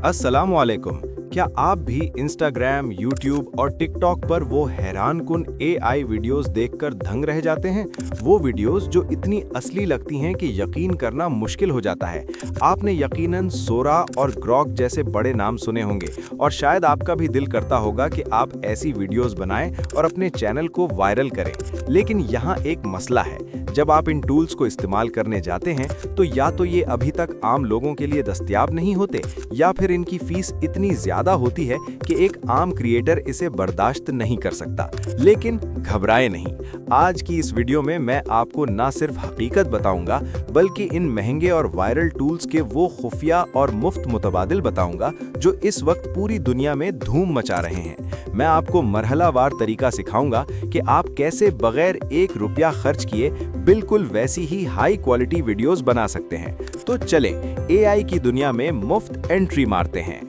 अस्सलामुअलैकुम। क्या आप भी इंस्टाग्राम, यूट्यूब और टिकटॉक पर वो हैरानकुन एआई वीडियोस देखकर दंग रह जाते हैं? वो वीडियोस जो इतनी असली लगती हैं कि यकीन करना मुश्किल हो जाता है। आपने यकीनन सोरा और ग्रॉक जैसे बड़े नाम सुने होंगे और शायद आपका भी दिल करता होगा कि आप ऐसी वीडियोस बनाएं और अपने चैनल को वायरल करें। लेकिन यहाँ एक मसला है, जब आप इन टूल्स को इस्तेमाल करने जाते हैं तो या तो ये अभी तक आम लोगों के लिए दस्तयाब नहीं होते या फिर इनकी फीस इतनी ज्यादा होती है कि एक आम क्रिएटर इसे बर्दाश्त नहीं कर सकता। लेकिन घबराएं नहीं, आज की इस वीडियो में मैं आपको ना सिर्फ हकीकत बताऊंगा बल्कि इन महंगे और वायरल टूल्स के वो खुफिया और मुफ्त मुतबादिल बताऊंगा जो इस वक्त पूरी दुनिया में धूम मचा रहे हैं। मैं आपको मरहलावार तरीका सिखाऊंगा कि आप कैसे बगैर ₹1 खर्च किए बिल्कुल वैसी ही हाई क्वालिटी वीडियोस बना सकते हैं। तो चलें एआई की दुनिया में मुफ्त एंट्री मारते हैं।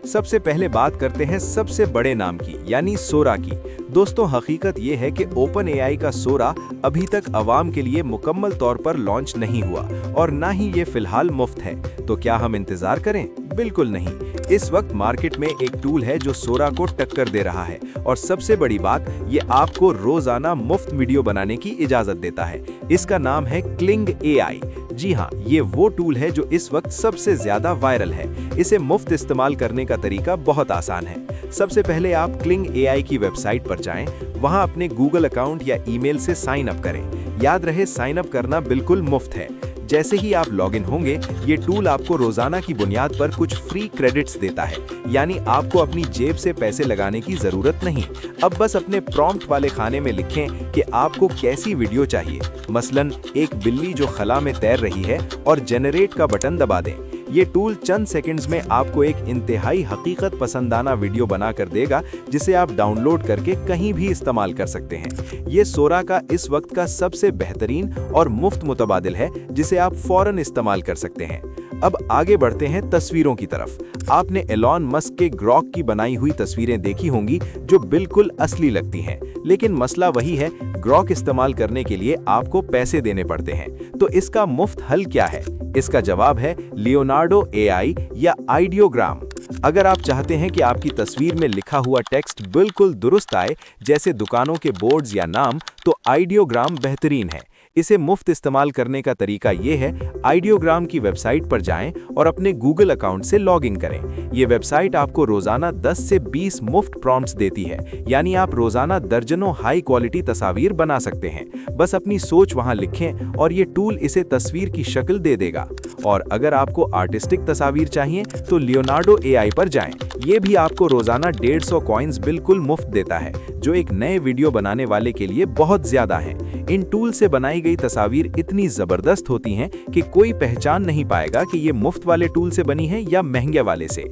सबसे पहले बात करते हैं सबसे बड़े नाम की, यानी सोरा की। दोस्तों, हकीकत ये है कि ओपन एआई का सोरा अभी तक आवाम के लिए मुकम्मल तौर पर लॉन्च नहीं हुआ और ना ही ये फिलहाल मुफ्त है। तो क्या हम इंतजार करें? बिल्कुल नहीं। इस वक्त मार्केट में एक टूल है जो सोरा को टक्कर दे रहा है और सबसे बड़ी बात, ये आपको रोजाना मुफ्त वीडियो बनाने की इजाजत देता है। इसका नाम है क्लिंग एआई। जी हाँ, ये वो टूल है जो इस वक्त सबसे ज्यादा वायरल है। इसे मुफ्त इस्तेमाल करने का तरीका बहुत आसान है। सबसे पहले आप क्लिंग एआई की वेबसाइट पर जाएं, वहां अपने गूगल अकाउंट या ईमेल से साइन अप करें। याद रहे, साइन अप करना बिल्कुल मुफ्त है। जैसे ही आप लॉगिन होंगे, ये टूल आपको रोजाना की बुनियाद पर कुछ फ्री क्रेडिट्स देता है, यानी आपको अपनी जेब से पैसे लगाने की जरूरत नहीं। अब बस अपने प्रॉम्प्ट वाले खाने में लिखें कि आपको कैसी वीडियो चाहिए। मसलन एक बिल्ली जो खला में तैर रही है और जनरेट का बटन दबा दें। ये टूल चंद सेकंड्स में आपको एक इंतहाई हकीकत पसंदाना वीडियो बनाकर देगा, जिसे आप डाउनलोड करके कहीं भी इस्तेमाल कर सकते हैं। ये सोरा का इस वक्त का सबसे बेहतरीन और मुफ्त मुतबादिल है, जिसे आप फौरन इस्तेमाल कर सकते हैं। अब आगे बढ़ते हैं तस्वीरों की तरफ। आपने एलॉन मस्क के ग्रॉक की बनाई हुई तस्वीरें देखी होंगी जो बिल्कुल असली लगती हैं, लेकिन मसला वही है, ग्रॉक इस्तेमाल करने के लिए आपको पैसे देने पड़ते हैं। तो इसका मुफ्त हल क्या है? इसका जवाब है लियोनार्डो एआई या आइडियोग्राम। अगर आप चाहते हैं कि आपकी तस्वीर में लिखा हुआ टेक्स्ट बिल्कुल दुरुस्त आए, जैसे दुकानों के बोर्ड्स या नाम, तो आइडियोग्राम बेहतरीन है। इसे मुफ्त इस्तेमाल करने का तरीका ये है, आइडियोग्राम की वेबसाइट पर जाएं और अपने गूगल अकाउंट से लॉगिन करें। ये वेबसाइट आपको रोजाना 10 से 20 मुफ्त प्रॉम्प्ट्स देती है, यानी आप रोजाना दर्जनों हाई क्वालिटी तस्वीर बना सकते हैं। बस अपनी सोच वहां लिखें और ये टूल इसे तस्वीर की शक्ल दे देगा। और अगर आपको आर्टिस्टिक तस्वीर चाहिए तो लियोनार्डो एआई पर जाएं। ये भी आपको रोजाना 150 कॉइन्स बिल्कुल मुफ्त देता है, जो एक नए वीडियो बनाने वाले के लिए बहुत ज्यादा है। इन टूल से बनाई गई तस्वीर इतनी जबरदस्त होती हैं कि कोई पहचान नहीं पाएगा कि ये मुफ्त वाले टूल से बनी है या महंगे वाले से।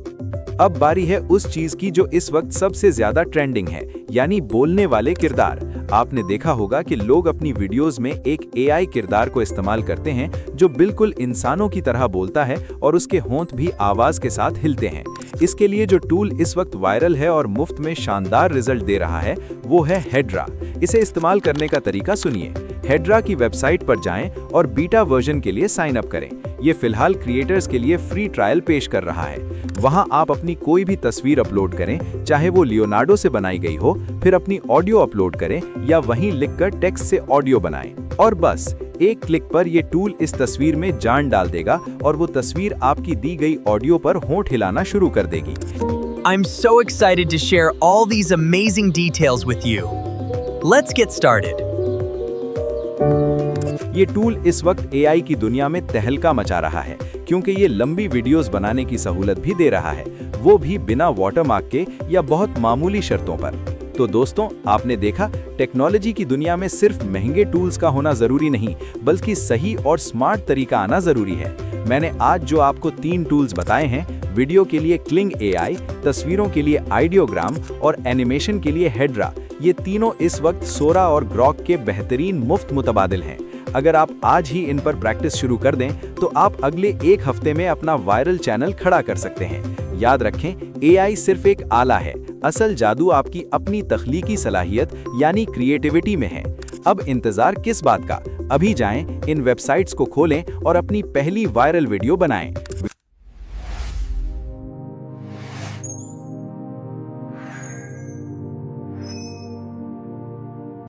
अब बारी है उस चीज की जो इस वक्त सबसे ज्यादा ट्रेंडिंग है, यानी बोलने वाले किरदार। आपने देखा होगा कि लोग अपनी वीडियोस में एक एआई किरदार को इस्तेमाल करते हैं जो बिल्कुल इंसानों की तरह बोलता है और उसके होंठ भी आवाज के साथ हिलते हैं। इसके लिए जो टूल इस वक्त वायरल है और मुफ्त में शानदार रिजल्ट दे रहा है, वो है हेड्रा। इसे इस्तेमाल करने का तरीका सुनिए। हेड्रा की वेबसाइट पर जाएं और बीटा वर्जन के लिए साइन अप करें। ये फिलहाल क्रिएटर्स के लिए फ्री ट्रायल पेश कर रहा है। वहां आप अपनी कोई भी तस्वीर अपलोड करें, चाहे वो लियोनार्डो से बनाई गई हो, फिर अपनी ऑडियो अपलोड करें या वहीं लिखकर टेक्स्ट से ऑडियो बनाएं। और बस एक क्लिक पर ये टूल इस तस्वीर में जान डाल देगा और वो तस्वीर आपकी दी गई ऑडियो पर होंठ हिलाना शुरू कर देगी। I'm so excited to share all these amazing details with you. Let's get started. ये टूल इस वक्त एआई की दुनिया में तहलका मचा रहा है, क्योंकि ये लंबी वीडियोस बनाने की सहूलत भी दे रहा है, वो भी बिना वाटरमार्क के या बहुत मामूली शर्तों पर। तो दोस्तों, आपने देखा, टेक्नोलॉजी की दुनिया में सिर्फ महंगे टूल्स का होना जरूरी नहीं, बल्कि सही और स्मार्ट तरीका आना जरूरी है। मैंने आज जो आपको 3 टूल्स बताए हैं, वीडियो के लिए क्लिंग एआई, तस्वीरों के लिए आइडियोग्राम और एनिमेशन के लिए हेड्रा, ये तीनों इस वक्त सोरा और ग्रॉक के बेहतरीन मुफ्त मुतबादिल हैं। अगर आप आज ही इन पर प्रैक्टिस शुरू कर दें तो आप अगले 1 हफ्ते में अपना वायरल चैनल खड़ा कर सकते हैं। याद रखें, एआई सिर्फ एक आला है, असल जादू आपकी अपनी तख्लीकी सलाहियत यानी क्रिएटिविटी में है। अब इंतजार किस बात का? अभी जाएं, इन वेबसाइट्स को खोलें और अपनी पहली वायरल वीडियो बनाएं।